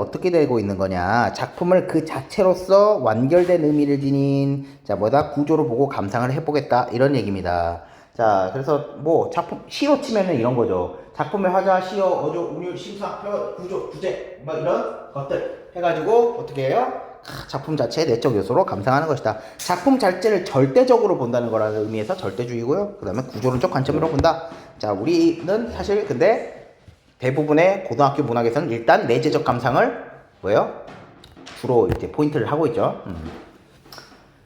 어떻게 되고 있는 거냐? 작품을 그 자체로서 완결된 의미를 지닌 자 뭐다 구조로 보고 감상을 해보겠다 이런 얘기입니다. 자 그래서 뭐 작품 시로 치면은 이런 거죠. 작품의 화자, 시어, 어조, 운율, 심사, 표, 구조, 주제 뭐 이런 것들 해가지고 어떻게 해요? 작품 자체의 내적 요소로 감상하는 것이다. 작품 자체를 절대적으로 본다는 거라는 의미에서 절대주의고요. 그 다음에 구조론적 관점으로 본다. 자 우리는 사실 근데 대부분의 고등학교 문학에서는 일단 내재적 감상을 뭐예요? 주로 이제 포인트를 하고 있죠.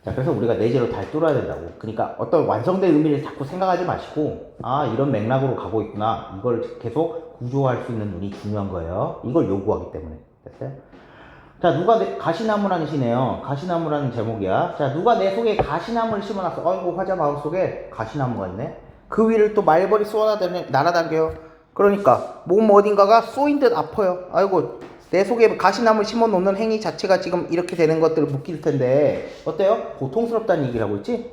자, 그래서 우리가 내재로 잘 뚫어야 된다고. 그러니까 어떤 완성된 의미를 자꾸 생각하지 마시고, 아, 이런 맥락으로 가고 있구나. 이걸 계속 구조할 수 있는 눈이 중요한 거예요. 이걸 요구하기 때문에. 됐어요? 자, 누가 가시나무라는 시네요. 가시나무라는 제목이야. 자, 누가 내 속에 가시나무를 심어놨어. 어이구, 화자 마음속에 가시나무가 있네. 그 위를 또 말벌이 날아다녀요. 그러니까 몸 어딘가가 쏘인 듯 아파요. 아이고 내 속에 가시나무를 심어놓는 행위 자체가 지금 이렇게 되는 것들을 묶일 텐데 어때요? 고통스럽다는 얘기를 하고 있지?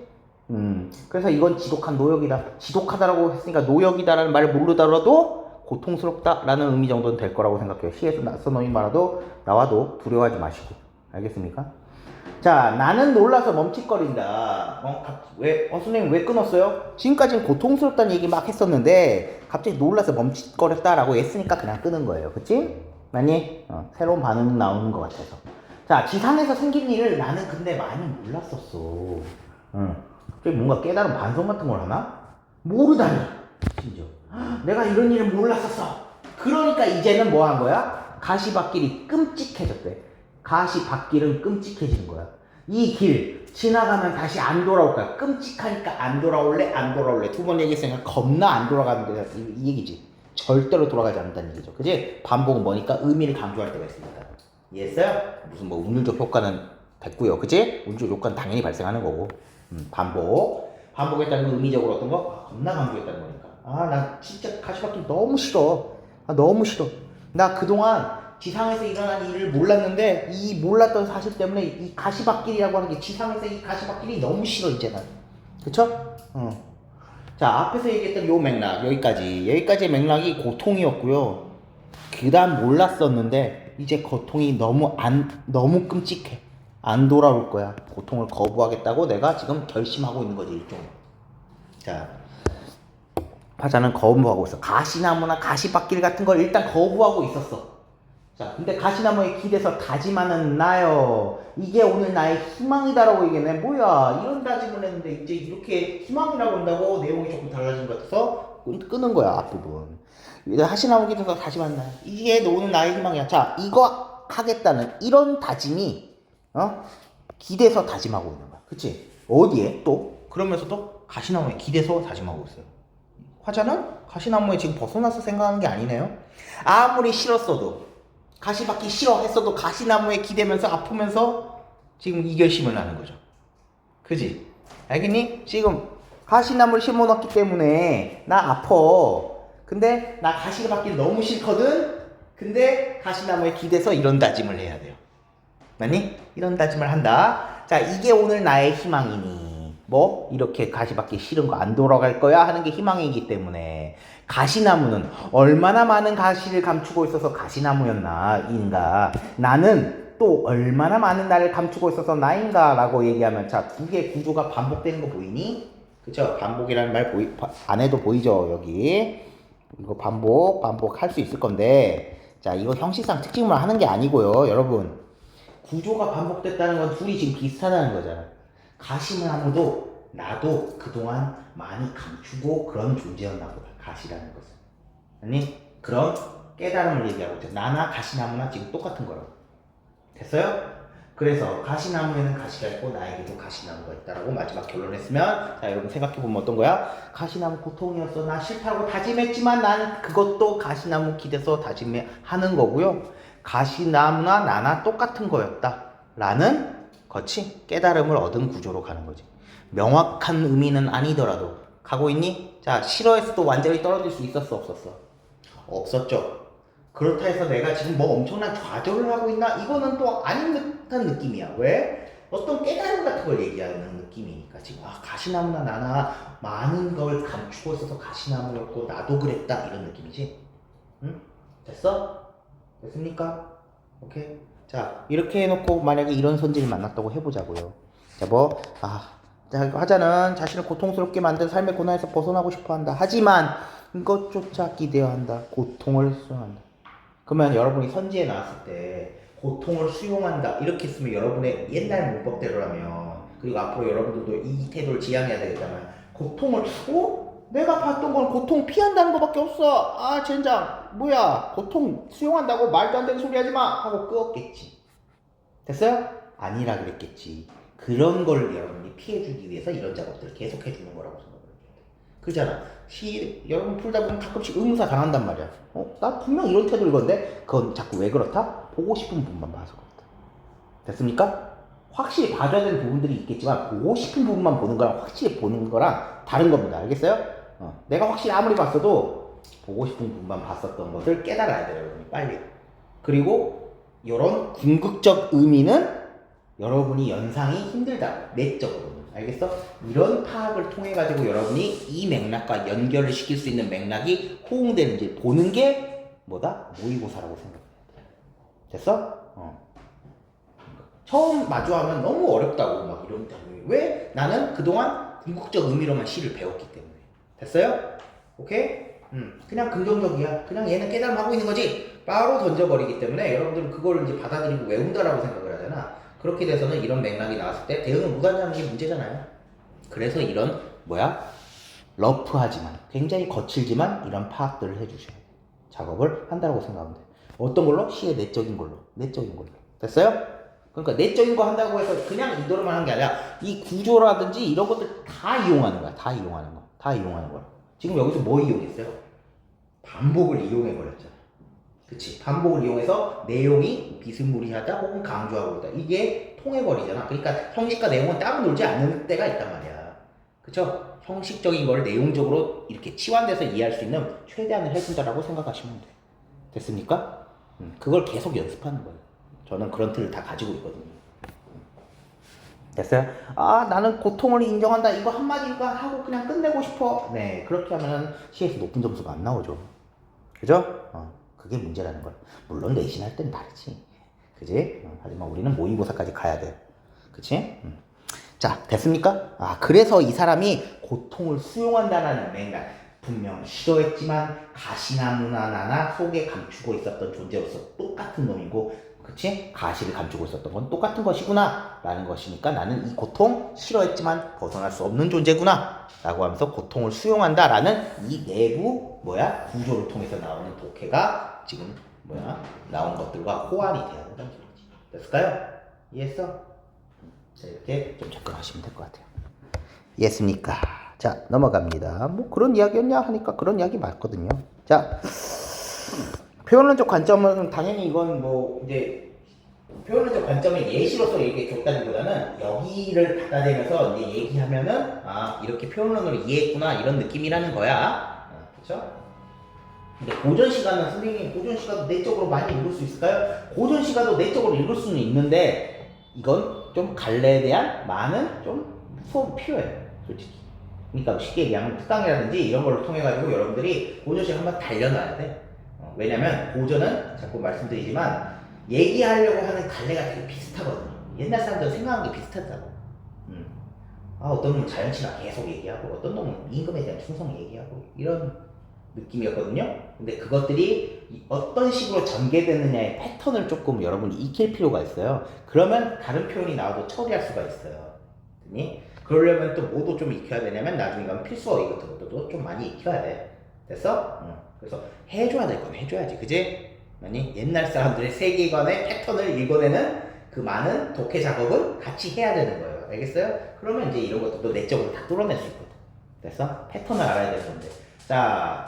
그래서 이건 지독한 노역이다. 지독하다라고 했으니까 노역이다라는 말을 모르더라도 고통스럽다라는 의미 정도는 될 거라고 생각해요. 시에서 낯선 놈이 말아도 나와도 두려워하지 마시고. 알겠습니까? 자, 나는 놀라서 멈칫거린다. 선생님 왜 끊었어요? 지금까지는 고통스럽다는 얘기 막 했었는데, 갑자기 놀라서 멈칫거렸다라고 했으니까 그냥 끄는 거예요. 그치? 맞니? 새로운 반응 나오는 것 같아서. 자, 지상에서 생긴 일을 나는 근데 많이 몰랐었어. 갑자기 뭔가 깨달은 반성 같은 걸 하나? 모르다니. 심지어. 내가 이런 일을 몰랐었어. 그러니까 이제는 뭐 한 거야? 가시밭길이 끔찍해졌대. 가시밭길은 끔찍해지는 거야. 이 길 지나가면 다시 안 돌아올 거야. 끔찍하니까 안 돌아올래? 안 돌아올래? 두 번 얘기했으니까 겁나 안 돌아가는 게 이 얘기지. 절대로 돌아가지 않는다는 얘기죠. 그지? 반복은 뭐니까 의미를 강조할 때가 있습니다. 이해했어요? 무슨 뭐 운율적 효과는 됐고요. 그지? 운율적 효과는 당연히 발생하는 거고. 반복했다는 건 의미적으로 어떤 거? 겁나 강조했다는 거니까. 나 진짜 가시밭길 너무 싫어. 너무 싫어. 나 그동안 지상에서 일어난 일을 몰랐는데 이 몰랐던 사실 때문에 이 가시밭길이라고 하는 게 지상에서 이 가시밭길이 너무 싫어 이제는. 그쵸? 자 앞에서 얘기했던 요 맥락 여기까지의 맥락이 고통이었고요. 그 다음 몰랐었는데 이제 고통이 너무 끔찍해. 안 돌아올 거야. 고통을 거부하겠다고 내가 지금 결심하고 있는 거지 일종. 자 화자는 거부하고 있어. 가시나무나 가시밭길 같은 걸 일단 거부하고 있었어. 자, 근데 가시나무에 기대서 다짐하는 나요. 이게 오늘 나의 희망이다라고 얘기했네. 뭐야, 이런 다짐을 했는데 이제 이렇게 희망이라고 한다고 내용이 조금 달라진 것 같아서 끄는 거야, 앞부분. 가시나무 기대서 다짐하는 나요. 이게 오늘 나의 희망이야. 자, 이거 하겠다는 이런 다짐이 기대서 다짐하고 있는 거야. 그치? 어디에 또? 그러면서도 가시나무에 기대서 다짐하고 있어요. 화자는 가시나무에 지금 벗어나서 생각하는 게 아니네요. 아무리 싫었어도 가시밭기 싫어했어도 가시나무에 기대면서 아프면서 지금 이 결심을 하는 거죠. 그지? 알겠니? 지금 가시나무를 심어놨기 때문에 나 아파. 근데 나 가시밭기 너무 싫거든? 근데 가시나무에 기대서 이런 다짐을 해야 돼요. 맞니? 이런 다짐을 한다. 자, 이게 오늘 나의 희망이니. 뭐 이렇게 가시밭기 싫은 거 안 돌아갈 거야 하는 게 희망이기 때문에 가시나무는 얼마나 많은 가시를 감추고 있어서 가시나무였나 인가 나는 또 얼마나 많은 나를 감추고 있어서 나인가 라고 얘기하면 자, 두 개의 구조가 반복되는 거 보이니? 그쵸? 반복이라는 말 안에도 보이죠 여기 이거 반복할 수 있을 건데 자 이거 형식상 특징만 하는 게 아니고요 여러분 구조가 반복됐다는 건 둘이 지금 비슷하다는 거잖아. 가시나무도 나도 그동안 많이 감추고 그런 존재였나 보다. 가시라는 것은. 아니 그런 깨달음을 얘기하고 있죠. 나나 가시나무나 지금 똑같은 거라고. 됐어요? 그래서 가시나무에는 가시가 있고 나에게도 가시나무가 있다라고 마지막 결론했으면 자 여러분 생각해보면 어떤 거야? 가시나무 고통이었어. 나 싫다고 다짐했지만 난 그것도 가시나무 기대서 다짐하는 거고요. 가시나무나 나나 똑같은 거였다 라는 거치 깨달음을 얻은 구조로 가는 거지. 명확한 의미는 아니더라도 가고 있니? 자 싫어했어도 완전히 떨어질 수 있었어 없었어? 없었죠. 그렇다 해서 내가 지금 뭐 엄청난 좌절을 하고 있나? 이거는 또 아닌 듯한 느낌이야. 왜? 어떤 깨달음 같은 걸 얘기하는 느낌이니까 지금 가시나무나 나나 많은 걸 감추고 있어서 가시나무였고 나도 그랬다 이런 느낌이지. 응? 됐어? 됐습니까? 오케이? 자, 이렇게 해놓고 만약에 이런 선지를 만났다고 해보자고요. 자, 화자는 자신을 고통스럽게 만든 삶의 고난에서 벗어나고 싶어 한다. 하지만 이것조차 기대어한다. 고통을 수용한다. 그러면 여러분이 선지에 나왔을 때 고통을 수용한다 이렇게 쓰면 여러분의 옛날 문법대로라면, 그리고 앞으로 여러분들도 이 태도를 지향해야 되겠다면, 고통을 내가 봤던 건 고통 피한다는 것밖에 없어. 아 젠장 뭐야 고통 수용한다고 말도 안 되는 소리 하지 마 하고 끄었겠지. 됐어요? 아니라 그랬겠지. 그런 걸 여러분이 피해주기 위해서 이런 작업들을 계속 해주는 거라고 생각을 해요. 그잖아. 여러분 풀다 보면 가끔씩 의문사 당한단 말이야. 나 분명 이런 태도 읽었는데 그건 자꾸 왜 그렇다? 보고 싶은 부분만 봐서 그렇다. 됐습니까? 확실히 봐줘야 되는 부분들이 있겠지만 보고 싶은 부분만 보는 거랑 확실히 보는 거랑 다른 겁니다. 알겠어요? 내가 확실히 아무리 봤어도 보고 싶은 부분만 봤었던 것을 깨달아야 돼요. 여러분이 빨리. 그리고 이런 궁극적 의미는 여러분이 연상이 힘들다. 내적으로는. 알겠어? 이런 파악을 통해 가지고 여러분이 이 맥락과 연결을 시킬 수 있는 맥락이 호응되는지 보는 게 뭐다? 모의고사라고 생각해야 돼. 됐어? 처음 마주하면 너무 어렵다고 막 이런다고. 왜? 나는 그동안 궁극적 의미로만 시를 배웠기 때문에. 됐어요? 오케이? 그냥 긍정적이야. 그냥 얘는 깨달음하고 있는 거지. 바로 던져버리기 때문에 여러분들은 그걸 이제 받아들이고 외운다라고 생각을 하잖아. 그렇게 돼서는 이런 맥락이 나왔을 때 대응을 못하냐는 게 문제잖아요. 그래서 이런 러프하지만 굉장히 거칠지만 이런 파악들을 해주셔야 돼요. 작업을 한다고 생각하면 돼요. 어떤 걸로? 시의 내적인 걸로. 됐어요? 그러니까 내적인 거 한다고 해서 그냥 이대로만 하는 게 아니라 이 구조라든지 이런 것들 다 이용하는 거야. 다 이용하는 거야. 지금 여기서 뭐 이용했어요? 반복을 이용해버렸잖아. 그치? 반복을 이용해서 내용이 비스무리하다 혹은 강조하고 있다. 이게 통해버리잖아. 그러니까 형식과 내용은 따로 놀지 않는 때가 있단 말이야. 그쵸? 형식적인 걸 내용적으로 이렇게 치환돼서 이해할 수 있는 최대한을 해준다라고 생각하시면 돼. 됐습니까? 그걸 계속 연습하는 거예요. 저는 그런 틀을 다 가지고 있거든요. 됐어요? 나는 고통을 인정한다. 이거 한마디가 하고 그냥 끝내고 싶어. 네, 그렇게 하면 시에서 높은 점수가 안 나오죠. 그죠? 그게 문제라는 걸. 물론 내신할 땐 다르지. 그지? 하지만 우리는 모의고사까지 가야 돼. 그치? 자, 됐습니까? 그래서 이 사람이 고통을 수용한다는 맥락. 분명 싫어했지만 가시나무나 나나 속에 감추고 있었던 존재로서 똑같은 놈이고, 그치? 가시를 감추고 있었던 건 똑같은 것이구나 라는 것이니까 나는 이 고통 싫어했지만 벗어날 수 없는 존재구나 라고 하면서 고통을 수용한다 라는 이 내부 구조를 통해서 나오는 독해가 지금 나온 것들과 호환이 돼야 된다는 소리지. 됐을까요? 이해했어? 자, 이렇게 좀 접근하시면 될 것 같아요. 이해했습니까? 자, 넘어갑니다. 뭐 그런 이야기였냐 하니까 그런 이야기 맞거든요. 자, 표현론적 관점은 당연히 이건 이제 표현론적 관점의 예시로서 이렇게 줬다기보다는 여기를 받아들면서 이제 얘기하면은 이렇게 표현론으로 이해했구나 이런 느낌이라는 거야. 그렇죠? 근데 고전시가는 선생님 고전시가도 내적으로 많이 읽을 수 있을까요? 고전시가도 내적으로 읽을 수는 있는데 이건 좀 갈래에 대한 많은 좀 수업이 필요해요. 솔직히. 그러니까 쉽게 얘기하면 특강이라든지 이런 걸 통해 가지고 여러분들이 고전시가 한번 달려놔야 돼. 왜냐면 고전은 자꾸 말씀드리지만 얘기하려고 하는 갈래가 되게 비슷하거든요. 옛날 사람들 생각하는 게 비슷하다고. 어떤 놈은 자연친화 계속 얘기하고 어떤 놈은 임금에 대한 충성 얘기하고 이런 느낌이었거든요. 근데 그것들이 어떤 식으로 전개되느냐의 패턴을 조금 여러분이 익힐 필요가 있어요. 그러면 다른 표현이 나와도 처리할 수가 있어요. 그러려면 또 뭐도 좀 익혀야 되냐면 나중에 가면 필수어휘 같은 것도 좀 많이 익혀야 돼. 됐어? 그래서 해줘야 될 건 해줘야지. 그지? 아니 옛날 사람들의 세계관의 패턴을 읽어내는 그 많은 독해 작업은 같이 해야 되는 거예요. 알겠어요? 그러면 이제 이런 것들도 내적으로 다 뚫어낼 수 있거든. 됐어? 패턴을 알아야 되는 건데. 자,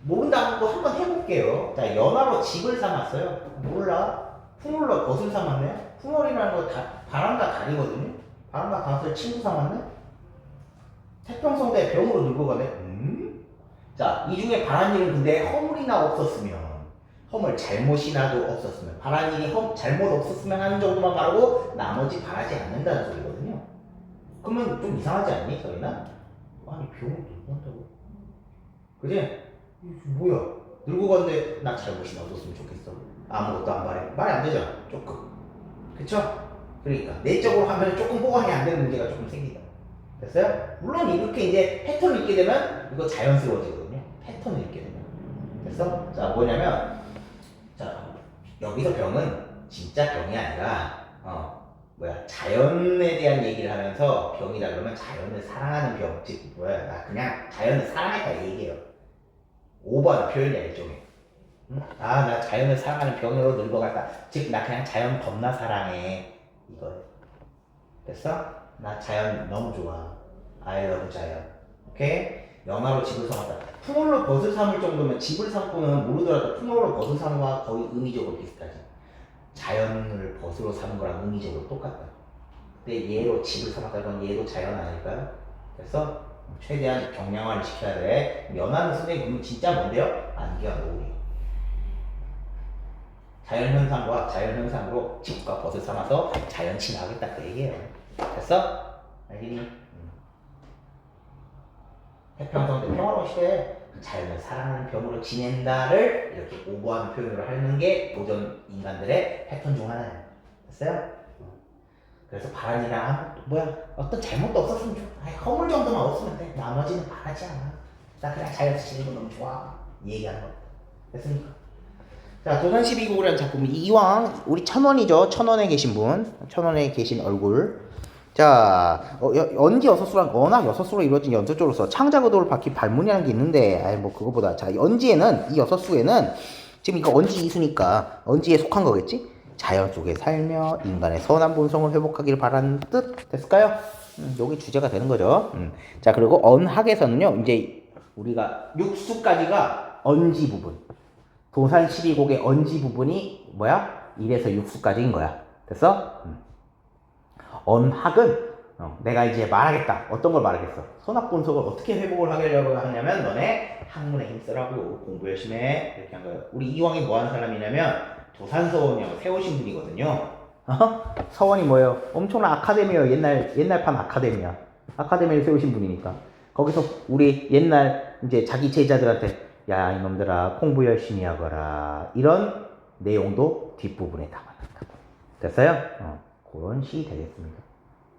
모른다는 거 한번 해볼게요. 자, 연화로 집을 삼았어요. 몰라? 풍월로 덫을 삼았네? 풍월이라는 거 바람과 달이거든요? 바람과 닷을 친구 삼았네? 태평성대 병으로 늙어가네? 자, 이 중에 바란 일은 근데 허물이나 없었으면, 허물 잘못이나도 없었으면, 바란 일이 잘못 없었으면 하는 정도만 바라고 나머지 바라지 않는다는 소리거든요. 그러면 좀 이상하지 않니, 서인아? 아니, 병을 늙고 한다고? 그지? 뭐야? 늙어갔는데 나 잘못이나 없었으면 좋겠어. 아무것도 안 말해. 말이 안 되잖아. 조금. 그쵸? 그러니까 내적으로 하면 조금 보강이 안 되는 문제가 조금 생긴다. 됐어요? 물론 이렇게 이제 패턴을 읽게 되면 이거 자연스러워지거든요. 패턴을 읽게 되면. 됐어? 자, 뭐냐면 자, 여기서 병은 진짜 병이 아니라 자연에 대한 얘기를 하면서 병이라 그러면 자연을 사랑하는 병, 즉 나 그냥 자연을 사랑했다 얘기해요. 오버하는 표현이야 일종의. 응? 나 자연을 사랑하는 병으로 늙어갔다. 즉 나 그냥 자연 겁나 사랑해 이거. 됐어? 나 자연 너무 좋아. I love 자연. 오케이? 연화로 집을 삼았다. 풍월로 벗을 삼을 정도면 집을 삼고는 모르더라도 풍월로 벗을 삼과 거의 의미적으로 비슷하지. 자연을 벗으로 삼은 거랑 의미적으로 똑같다. 근데 얘로 집을 삼았다는 얘도 자연 아닐까요? 그래서 최대한 경량화를 시켜야 돼. 연화는 선생님 그러면 진짜 뭔데요? 안개와 노을이에요. 자연현상과 자연현상으로 집과 벗을 삼아서 자연 친화하겠다 그 얘기예요. 됐어? 알겠니? 태평성 때 평화로운 시대에 자연을 사랑하는 병으로 지낸다를 이렇게 오버하는 표현으로 하는 게 도전 인간들의 패턴 중 하나예요. 됐어요? 그래서 바라지랑 어떤 잘못도 없었으면 좋아. 허물 정도만 없으면 돼. 나머지는 바라지 않아. 나 그냥 자연 지내는 거 너무 좋아. 이 얘기하는 거. 됐습니까? 자, 조선 12국이라는 작품은 이왕 우리 천원이죠. 천원에 계신 분, 천원에 계신 얼굴. 자, 연기 여섯수란 워낙 여섯수로 이루어진 연설조로서 창작 의도를 밝힌 발문이라는 게 있는데, 뭐 그거보다 자 연지에는 이 여섯수에는 지금 이거 언지 이수니까 언지에 속한 거겠지? 자연 속에 살며 인간의 선한 본성을 회복하기를 바라는 뜻 됐을까요? 여기 주제가 되는 거죠. 자, 그리고 언학에서는요, 이제 우리가 육수까지가 언지 부분. 도산 12곡의 언지 부분이 뭐야? 1에서 6수까지인 거야. 됐어? 언학은 내가 이제 말하겠다. 어떤 걸 말하겠어? 선악본성을 어떻게 회복을 하려고 하냐면 너네 학문에 힘쓰라고 공부 열심히 해. 이렇게 한 거예요. 우리 이왕이 뭐 하는 사람이냐면 도산서원이라고 세우신 분이거든요. 서원이 뭐예요? 엄청난 아카데미예요. 옛날판 아카데미야. 아카데미를 세우신 분이니까. 거기서 우리 옛날 이제 자기 제자들한테 야 이놈들아 공부 열심히 하거라 이런 내용도 뒷부분에 담아놨다고. 됐어요? 그런 시 되겠습니다.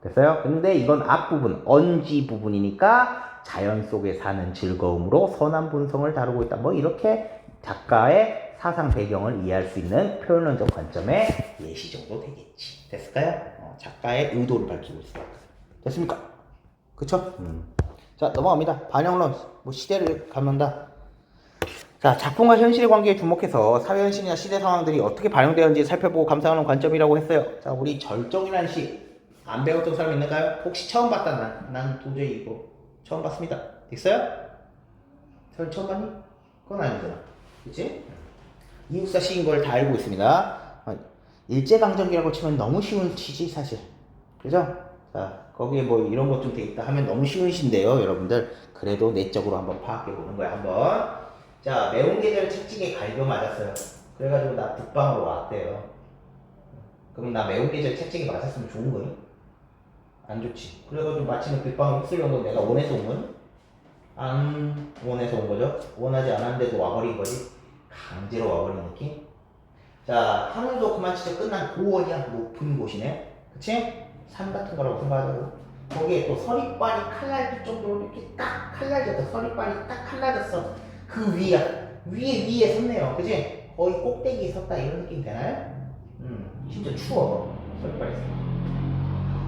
됐어요? 근데 이건 앞부분 언지 부분이니까 자연 속에 사는 즐거움으로 선한 본성을 다루고 있다. 뭐 이렇게 작가의 사상 배경을 이해할 수 있는 표현론적 관점의 예시 정도 되겠지. 됐을까요? 작가의 의도를 밝히고 있어. 됐습니까? 그쵸? 자, 넘어갑니다. 반영론, 뭐 시대를 갖는다. 자, 작품과 현실의 관계에 주목해서 사회현실이나 시대 상황들이 어떻게 반영되었는지 살펴보고 감상하는 관점이라고 했어요. 자, 우리 절정이라는 시 안 배웠던 사람 있는가요? 혹시 처음 봤다. 난 도저히 이거 처음 봤습니다. 있어요? 설 처음 봤니? 그건 아니잖아. 그치? 이육사 시인 걸 다 알고 있습니다. 일제강점기라고 치면 너무 쉬운 시지 사실. 그죠? 자, 거기에 뭐 이런 것 좀 되겠다 하면 너무 쉬운 시인데요, 여러분들. 그래도 내적으로 한번 파악해 보는 거야, 한번. 자, 매운 계절 채찍에 갈겨 맞았어요. 그래가지고 나 북방으로 왔대요. 그럼 나 매운 계절 채찍에 맞았으면 좋은 거니? 안 좋지. 그래가지고 마침내 북방을 휩쓸려온 건 내가 원해서 온 거니? 안 원해서 온 거죠. 원하지 않았는데도 와버린 거지. 강제로 와버린 느낌? 자, 하늘도 그만 진짜 끝난 고원이야. 높은 곳이네. 그치? 산 같은 거라고 생각하자고. 거기에 또 서리빨이 칼날질 정도로 이렇게 딱 칼날졌다. 서리빨이 딱 칼날졌어. 그 위야. 위에 섰네요. 그치? 거의 꼭대기에 섰다. 이런 느낌 되나요? 진짜 추워. 서리빨이.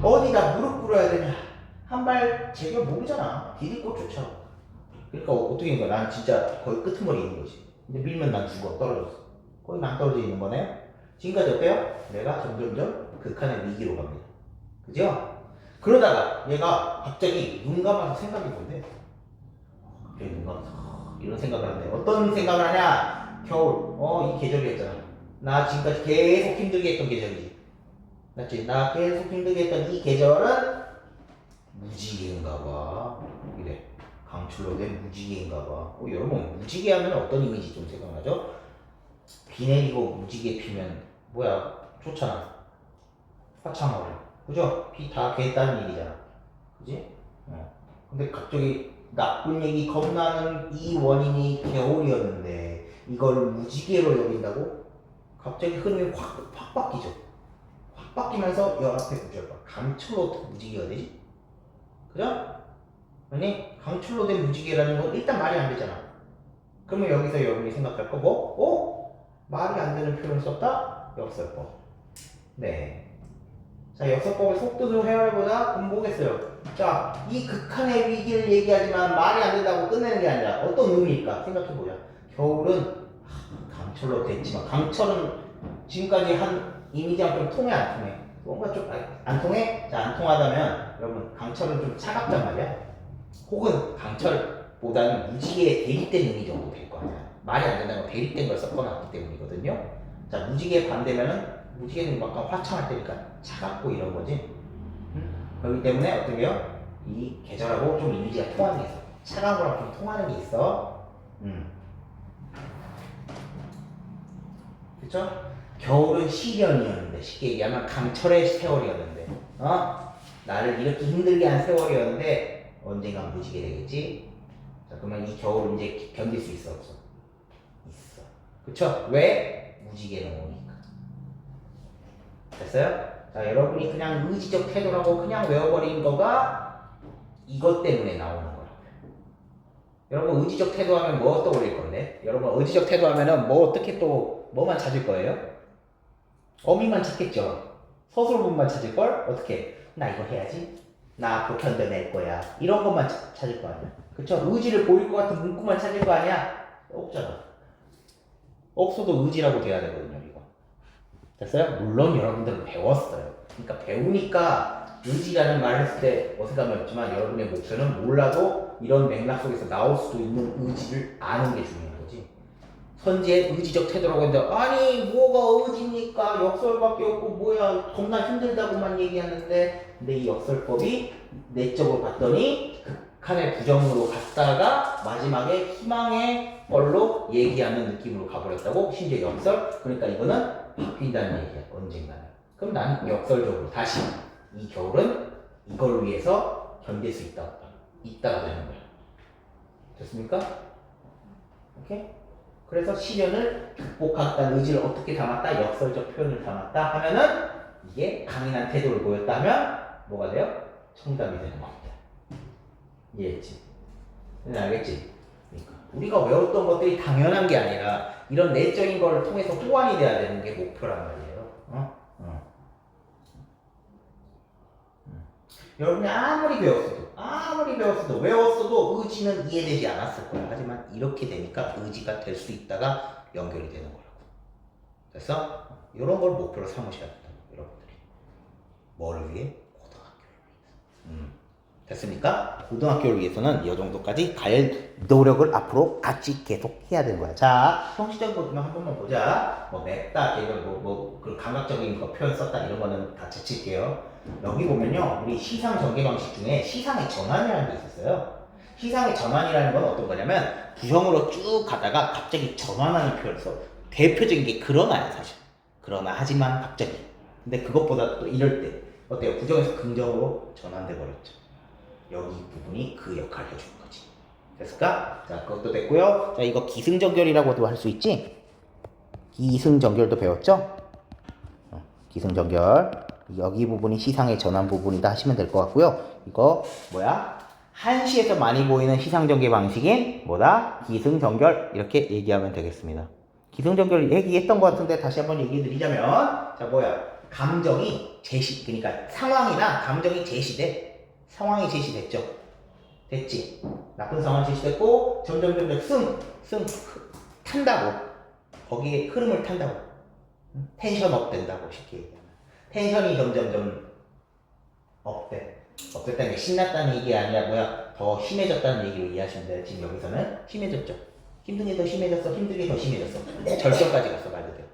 어디다 무릎 꿇어야 되냐? 한 발 제가 모르잖아. 디딜 쫓아. 그러니까 어떻게 된 거야? 난 진짜 거의 끄트머리 있는 거지. 근데 밀면 난 죽어. 떨어졌어. 거의 낭떨어져 있는 거네요. 지금까지 어때요? 내가 점점점 극한의 위기로 갑니다. 그죠? 그러다가 얘가 갑자기 눈 감아서 생각이 뭔데? 갑자기 눈 감아서 이런 생각을 하는데 어떤 생각을 하냐? 겨울. 이 계절이었잖아. 나 지금까지 계속 힘들게 했던 계절이지. 맞지? 나 계속 힘들게 했던 이 계절은 무지개인가 봐. 이래. 강출로 된 무지개인가 봐. 여러분 무지개 하면 어떤 이미지 좀 생각나죠? 비 내리고 무지개 피면 뭐야? 좋잖아. 화창하고. 그죠? 비 다 개했다는 얘기잖아. 그지? 근데 갑자기 나쁜 얘기 겁나는 이 원인이 겨울이었는데 이걸 무지개로 여긴다고? 갑자기 흐름이 확 바뀌죠. 확 바뀌면서 여 앞에 무지개가 강철로 무지개가 되지. 그죠? 아니 강철로 된 무지개라는 건 일단 말이 안 되잖아. 그러면 여기서 여러분이 생각할 거 뭐? 말이 안 되는 표현을 썼다? 역설법. 네. 자, 역설법을 속도로 헤아려보자. 그럼 뭐겠어요? 자, 이 극한의 위기를 얘기하지만 말이 안 된다고 끝내는 게 아니라 어떤 의미일까? 생각해보자. 겨울은 강철로 됐지만 강철은 지금까지 한 이미지랑 좀 통해 안 통해? 뭔가 좀 안 통해? 자, 안 통하다면 여러분 강철은 좀 차갑단 말이야. 혹은 강철보다는 무지개에 대립된 의미 정도 될 거 아니야. 말이 안 된다는 건 대립된 걸 섞어놨기 때문이거든요. 자, 무지개에 반대면은 무지개는 약간 화창할 때니까 차갑고 이런 거지. 그렇기 때문에 어떤 게요? 이 계절하고 좀 이미지가 통하는 게 있어. 차가운 거랑 좀 통하는 게 있어. 그쵸? 겨울은 시련이었는데, 쉽게 얘기하면 강철의 세월이었는데, 나를 이렇게 힘들게 한 세월이었는데, 언젠간 무지개 되겠지? 자, 그러면 이 겨울 이제 견딜 수 있어, 없어? 있어. 그쵸? 왜? 무지개는 오니까. 됐어요? 자, 여러분이 그냥 의지적 태도라고 그냥 외워버린 거가 이것 때문에 나오는 거라고요. 여러분 의지적 태도하면 뭐 떠올릴 건데? 여러분 의지적 태도하면은 뭐 어떻게 또 뭐만 찾을 거예요? 어미만 찾겠죠. 서술문만 찾을 걸? 어떻게? 나 이거 해야지. 나 앞으로 견뎌낼 거야. 이런 것만 찾을 거 아니야. 그쵸? 의지를 보일 것 같은 문구만 찾을 거 아니야? 없잖아. 없어도 의지라고 돼야 되거든요, 이거. 됐어요? 물론 여러분들은 배웠어요. 그러니까 배우니까 의지라는 말을 했을 때 어색함이 없지만 여러분의 목표는 몰라도 이런 맥락 속에서 나올 수도 있는 의지를 아는 게 중요한 거지. 선지의 의지적 태도라고 했는데 아니 뭐가 의지입니까? 역설밖에 없고 뭐야 겁나 힘들다고만 얘기하는데 근데 이 역설법이 내적으로 봤더니 극한의 부정으로 갔다가 마지막에 희망의 걸로 얘기하는 느낌으로 가버렸다고. 심지어 역설? 그러니까 이거는 바뀐다는 얘기야, 언젠가는. 그럼 나는 역설적으로 다시 이 겨울은 이걸 위해서 견딜 수 있다가 되는 거야. 됐습니까? 오케이? 그래서 시련을 극복하겠다는 의지를 어떻게 담았다? 역설적 표현을 담았다 하면은 이게 강인한 태도를 보였다 하면 뭐가 돼요? 정답이 되는 겁니다. 이해했지? 알겠지? 그러니까 우리가 외웠던 것들이 당연한 게 아니라 이런 내적인 걸 통해서 호환이 돼야 되는 게 목표란 말이에요. 여러분이 아무리 배웠어도 외웠어도 의지는 이해되지 않았을 거야. 하지만 이렇게 되니까 의지가 될 수 있다가 연결이 되는 거라고. 그래서 이런 걸 목표로 삼으셔야 된다고, 여러분들이. 뭐를 위해? 고등학교를 위해서. 됐습니까? 고등학교를 위해서는 이 정도까지 갈 노력을 앞으로 같이 계속 해야 되는 거야. 자, 형식적인 거 한 번만 보자. 뭐 맵다, 그 감각적인 거 표현 썼다 이런 거는 다 제칠게요. 여기 보면요, 우리 시상 전개 방식 중에 시상의 전환이라는 게 있었어요. 시상의 전환이라는 건 어떤 거냐면 부정으로 쭉 가다가 갑자기 전환하는 표현을 써. 대표적인 게 그러나야 사실. 그러나 하지만 갑자기. 근데 그것보다 또 이럴 때 어때요? 부정에서 긍정으로 전환돼 버렸죠. 여기 부분이 그 역할을 해주는 거지. 됐을까? 자, 그것도 됐고요. 자, 이거 기승전결이라고도 할 수 있지? 기승전결도 배웠죠? 기승전결. 여기 부분이 시상의 전환 부분이다 하시면 될 것 같고요. 이거 뭐야? 한시에서 많이 보이는 시상전개 방식인 뭐다? 기승전결. 이렇게 얘기하면 되겠습니다. 기승전결 얘기했던 것 같은데 다시 한번 얘기해 드리자면 자, 뭐야? 감정이 제시, 그러니까 상황이나 감정이 제시돼. 상황이 제시됐죠. 됐지. 나쁜 상황이 제시됐고 점점 탄다고. 거기에 흐름을 탄다고. 텐션 업 된다고 쉽게 얘기하면. 텐션이 점점 업돼. 업됐다는 게 신났다는 얘기 아니라 뭐야 더 심해졌다는 얘기로 이해하시면 돼요. 지금 여기서는 심해졌죠. 힘든 게 더 심해졌어. 힘든 게 더 심해졌어. 절정까지 갔어 말 그대로.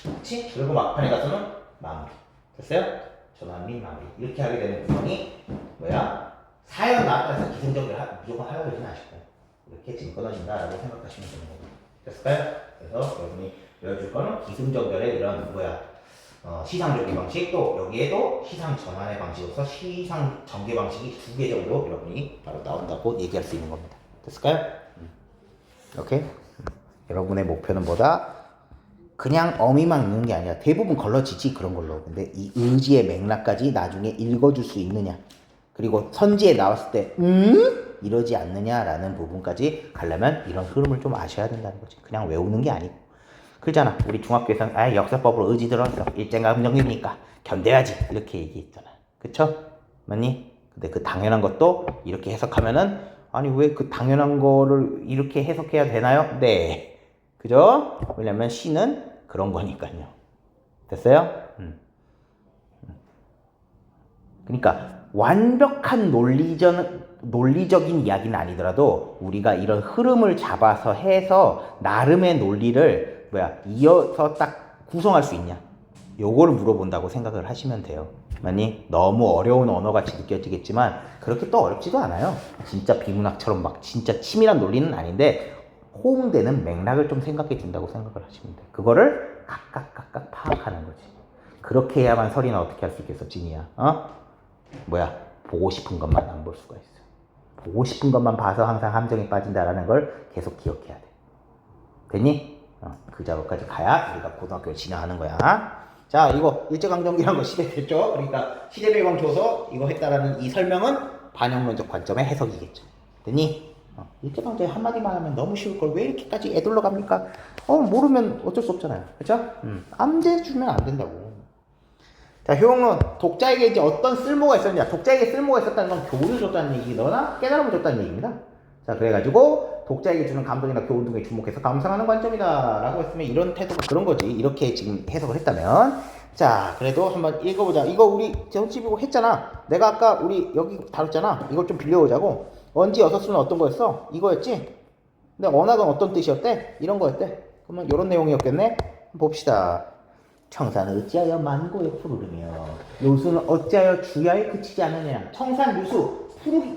그렇지? 그리고 막판에 가서는 마무리. 됐어요? 전환 및 마무리. 이렇게 하게 되는 구멍이 뭐야? 사연 나타나서 기승전결 무조건 하라고 그러진 않으실 거예요. 이렇게 지금 끊어진다라고 생각하시면 되는 거고. 됐을까요? 그래서 여러분이 외워줄 거는 기승전결의 이런 시상 전개 방식, 또 여기에도 시상 전환의 방식으로서 시상 전개 방식이 2개 정도 여러분이 바로 나온다고 얘기할 수 있는 겁니다. 됐을까요? 오케이? 여러분의 목표는 뭐다? 그냥 어미만 읽는 게 아니라 대부분 걸러지지 그런 걸로. 근데 이 의지의 맥락까지 나중에 읽어줄 수 있느냐, 그리고 선지에 나왔을 때 이러지 않느냐라는 부분까지 가려면 이런 흐름을 좀 아셔야 된다는 거지. 그냥 외우는 게 아니고. 그러잖아, 우리 중학교에서는 역사법으로 의지 들어왔어, 일제감정이니까 견뎌야지 이렇게 얘기했잖아. 그쵸? 맞니? 근데 그 당연한 것도 이렇게 해석하면은 아니 왜 그 당연한 거를 이렇게 해석해야 되나요? 네, 그죠? 왜냐면 시는 그런 거니까요. 됐어요? 그러니까 완벽한 논리적인 이야기는 아니더라도 우리가 이런 흐름을 잡아서 해서 나름의 논리를 이어서 딱 구성할 수 있냐, 요거를 물어본다고 생각을 하시면 돼요. 아니 너무 어려운 언어같이 느껴지겠지만 그렇게 또 어렵지도 않아요. 진짜 비문학처럼 막 진짜 치밀한 논리는 아닌데 호응되는 맥락을 좀 생각해 준다고 생각을 하시면 돼요. 그거를 각각 파악하는 거지. 그렇게 해야만 설이나 어떻게 할 수 있겠어, 진이야. 보고 싶은 것만 안 볼 수가 있어. 보고 싶은 것만 봐서 항상 함정에 빠진다라는 걸 계속 기억해야 돼. 됐니? 그 작업까지 가야 우리가 고등학교를 진행하는 거야. 자, 이거 일제강점기란 거 시대 됐죠? 그러니까 시대 배경 줘서 이거 했다라는 이 설명은 반영론적 관점의 해석이겠죠. 됐니? 일제강점기 한마디만 하면 너무 쉬울 걸 왜 이렇게까지 애들러 갑니까? 모르면 어쩔 수 없잖아요. 그쵸? 암제 주면 안 된다고. 자, 효용론. 독자에게 이제 어떤 쓸모가 있었냐. 독자에게 쓸모가 있었다는 건 교훈을 줬다는 얘기거나 깨달음을 줬다는 얘기입니다. 자, 그래가지고 독자에게 주는 감동이나 교훈 등에 주목해서 감상하는 관점이다 라고 했으면 이런 태도가 그런 거지. 이렇게 지금 해석을 했다면. 자, 그래도 한번 읽어보자. 이거 우리 전집이고 했잖아. 내가 아까 우리 여기 다뤘잖아. 이걸 좀 빌려오자고. 언지 여섯 수는 어떤 거였어? 이거였지? 근데 언학은 어떤 뜻이었대? 이런 거였대. 그러면 이런 내용이었겠네? 봅시다. 청산은 어찌하여 만고에 푸르르며 요수는 어찌하여 주야에 그치지 않느냐. 청산 유수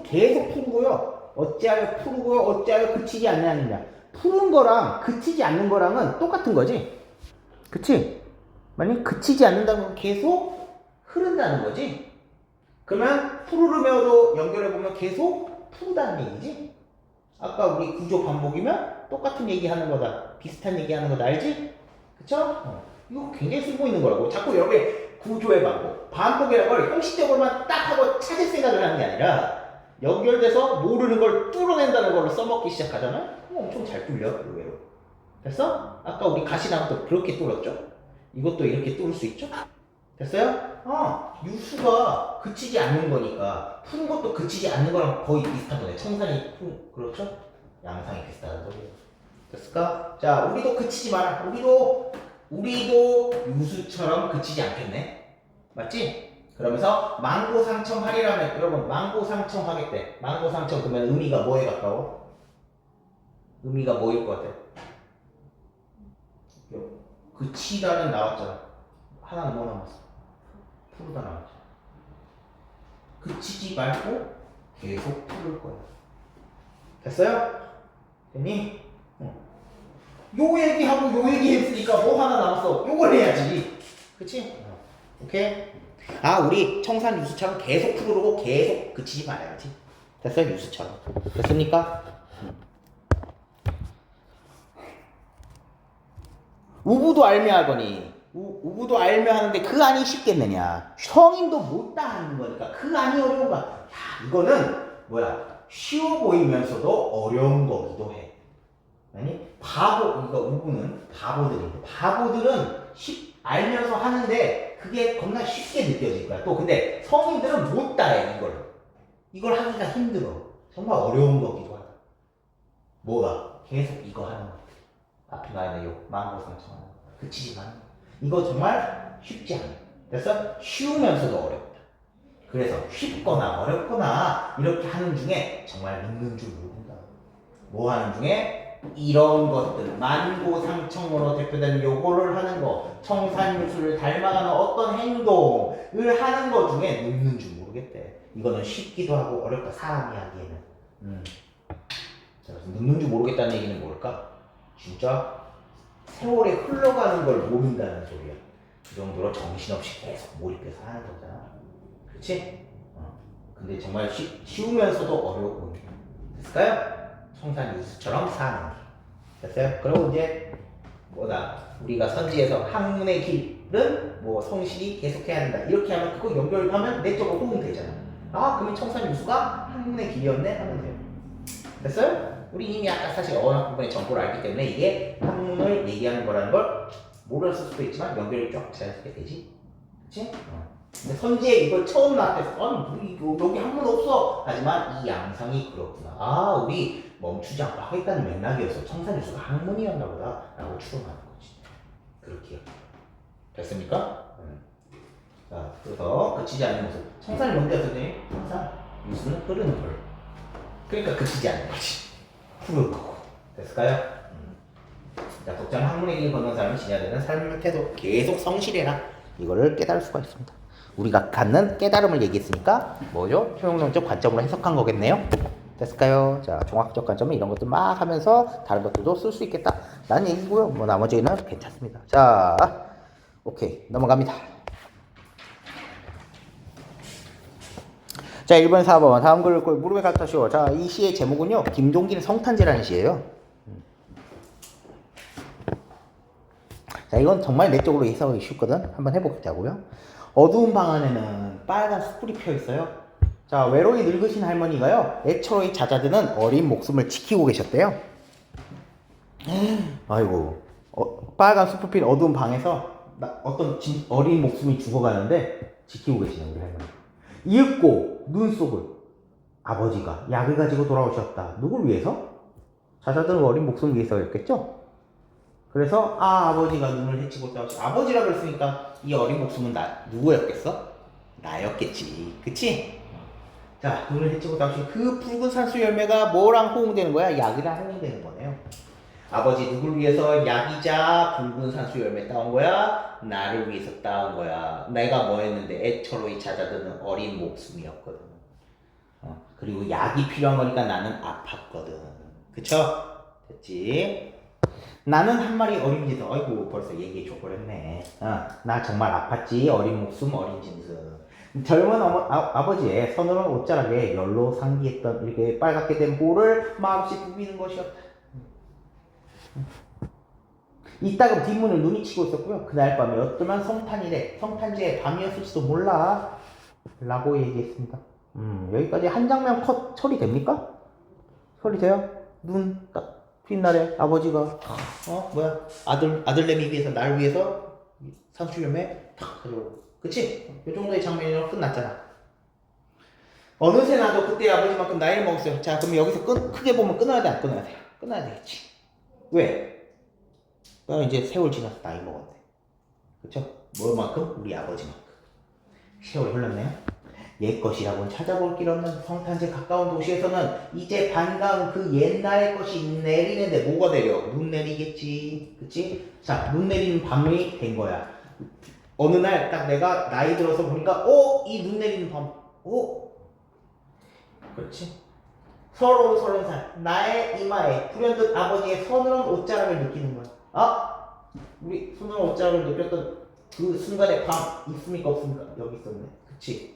계속 푸르고요. 어찌하여 푸르고요. 어찌하여 그치지 않느냐. 푸른 거랑 그치지 않는 거랑은 똑같은 거지. 그치? 만약 그치지 않는다는 건 계속 흐른다는 거지. 그러면 푸르르며도 연결해보면 계속 푸르다는 얘기지. 아까 우리 구조 반복이면 똑같은 얘기하는 거다. 비슷한 얘기하는 거다. 알지? 그쵸? 이거 굉장히 쓸모 있는 거라고. 자꾸 여러분의 구조의 반복이라는 걸 형식적으로만 딱 하고 찾을 생각을 하는 게 아니라 연결돼서 모르는 걸 뚫어낸다는 걸로 써먹기 시작하잖아? 그럼 엄청 잘 뚫려, 의외로. 됐어? 아까 우리 가시나무도 그렇게 뚫었죠? 이것도 이렇게 뚫을 수 있죠? 됐어요? 유수가 그치지 않는 거니까 푸는 것도 그치지 않는 거랑 거의 비슷한 거네. 청산이 그렇죠? 양상이 비슷하다는 소리예요. 됐을까? 자, 우리도 그치지 마라. 우리도 유수처럼 그치지 않겠네. 맞지? 그러면서 망고상청하리라면 여러분 망고상청하겠대. 망고상청 그러면 의미가 뭐에 가까워? 의미가 뭐일 것 같아? 그치다는 나왔잖아. 하나는 뭐 남았어? 푸르다 나왔죠. 그치지 말고 계속 푸를 거야. 됐어요? 됐니? 요 얘기하고 요 얘기 했으니까 뭐 하나 남았어. 요걸 해야지. 그치? 오케이? 우리 청산 유수처럼 계속 푸르고 계속 그치지 말아야지. 됐어요? 유수처럼. 됐습니까? 우부도 알매하거니. 우부도 알매하는데 그 안이 쉽겠느냐. 성인도 못다 하는 거니까 그 안이 어려운가. 야, 이거는 쉬워 보이면서도 어려운 거기도 해. 아니 그러니까 우부는 바보들인데 바보들은 알면서 하는데 그게 겁나 쉽게 느껴질 거야. 또 근데 성인들은 못 따해 이걸 하기가 힘들어. 정말 어려운 거기도 하다. 뭐가? 계속 이거 하는 거. 앞에 나있는 요 망고상청하는 거. 그치지만 이거 정말 쉽지 않아. 됐어? 쉬우면서도 어렵다. 그래서 쉽거나 어렵거나 이렇게 하는 중에 정말 믿는 줄 모른다. 뭐 하는 중에? 이런 것들, 만고상청으로 대표되는 요거를 하는 거, 청산유수를 닮아가는 어떤 행동을 하는 것 중에 늙는 줄 모르겠대. 이거는 쉽기도 하고 어렵다, 사람이 하기에는. 그래서 늙는 줄 모르겠다는 얘기는 뭘까? 진짜 세월이 흘러가는 걸 모른다는 소리야. 그 정도로 정신없이 계속 몰입해서 하는 거잖아. 그치? 근데 정말 쉬우면서도 어려워 보이네. 됐을까요? 청산 유수처럼 사는 게. 됐어요? 그리고 이제 뭐다 우리가 선지에서 학문의 길은 뭐 성실히 계속해야 한다 이렇게 하면 그거 연결하면 내적으로 호응되잖아. 아 그러면 청산유수가 학문의 길이었네 하면 돼요. 됐어요? 우리 이미 아까 사실 어학 부분의 정보를 알기 때문에 이게 학문을 얘기하는 거라는 걸 몰랐을 수도 있지만 연결이 쫙 자연스럽게 되지. 그치? 근데 선지에 이걸 처음 나왔을 때 아니 이거 여기 학문 없어 하지만 이 양상이 그렇구나. 아 우리 멈추지 않고 하겠다는 맥락이어서 청산유수가 학문이었나 보다 라고 추론하는 거지. 그렇게요. 됐습니까? 자 그래서 그치지 않는 모습. 청산이 뭔데 선생님? 청산 유수는 흐르는 걸. 그러니까 그치지 않는 거지. 흐르는 거고. 됐을까요? 자 독자는 학문의 길 걷는 사람이 지녀야 되는 삶의 태도. 계속 성실해라. 이거를 깨달을 수가 있습니다. 우리가 갖는 깨달음을 얘기했으니까 뭐죠? 효용론적 관점으로 해석한 거겠네요. 됐을까요? 자, 종합적 관점은 이런 것들 막 하면서 다른 것들도 쓸 수 있겠다 라는 얘기고요. 뭐 나머지는 괜찮습니다. 자, 오케이 넘어갑니다. 자, 1번 4번 다음 글 무릎에 갖다 씌워. 자, 이 시의 제목은요 김종길의 성탄제라는 시예요. 자, 이건 정말 내적으로 해석하기 쉽거든. 한번 해보자고요. 어두운 방 안에는 빨간 숯불이 펴 있어요. 자, 외로이 늙으신 할머니가요 애처로이 잦아드는 어린 목숨을 지키고 계셨대요. 아이고, 빨간 숯불 핀 어두운 방에서 어떤 어린 목숨이 죽어가는데 지키고 계시는 우리 할머니. 이윽고 눈 속을 아버지가 약을 가지고 돌아오셨다. 누굴 위해서? 잦아드는 어린 목숨을 위해서였겠죠? 그래서 아버지가 눈을 헤치고 떠오시. 아버지라 그랬으니까 이 어린 목숨은 누구였겠어? 나였겠지. 그치? 자, 눈을 헤치고 떠오시. 그 붉은 산수 열매가 뭐랑 호응되는 거야? 약이랑 호응되는 거네요. 아버지 누굴 위해서 약이자 붉은 산수 열매 따온 거야? 나를 위해서 따온 거야. 내가 뭐 했는데 애처로이 잦아드는 어린 목숨이었거든. 그리고 약이 필요한 거니까 나는 아팠거든. 그쵸? 됐지? 나는 한 마리 어린 짐승. 아이고 벌써 얘기해 줘버렸네. 나 정말 아팠지. 어린 목숨 어린 짐승. 젊은 아버지의 서늘한 옷자락에 열로 상기했던 이렇게 빨갛게 된 볼을 마음씨 부비는 것이었다. 이따금 뒷문을 눈이 치고 있었고요. 그날 밤이 어쩌면 성탄이래. 성탄제의 밤이었을지도 몰라 라고 얘기했습니다. 여기까지 한 장면 컷 처리됩니까? 처리돼요? 눈 딱 핀 날에 아버지가 뭐야 아들내미 위해서 날 위해서 산수열매 탁 가지고. 그치? 요 정도의 장면이랑 끝났잖아. 어느새 나도 그때 아버지만큼 나이를 먹었어요. 자 그럼 여기서 크게 보면 끊어야 돼 안 끊어야 돼? 끊어야 되겠지. 왜? 이제 세월 지나서 나이 먹었네. 그쵸? 뭐만큼? 우리 아버지만큼. 세월이 흘렀네요. 옛것이라고는 찾아볼 길 없는 성탄제 가까운 도시에서는 이제 반가운 그 옛날의 것이 내리는데 뭐가 내려? 눈 내리겠지. 그치? 자, 눈 내리는 밤이 된 거야. 어느 날 딱 내가 나이 들어서 보니까 이 눈 내리는 밤. 그렇지? 서러운 30살 나의 이마에 불현듯 아버지의 서늘한 옷자락을 느끼는 거야. 우리 서늘한 옷자락을 느꼈던 그 순간의 밤 있습니까 없습니까? 여기 있었네. 그치?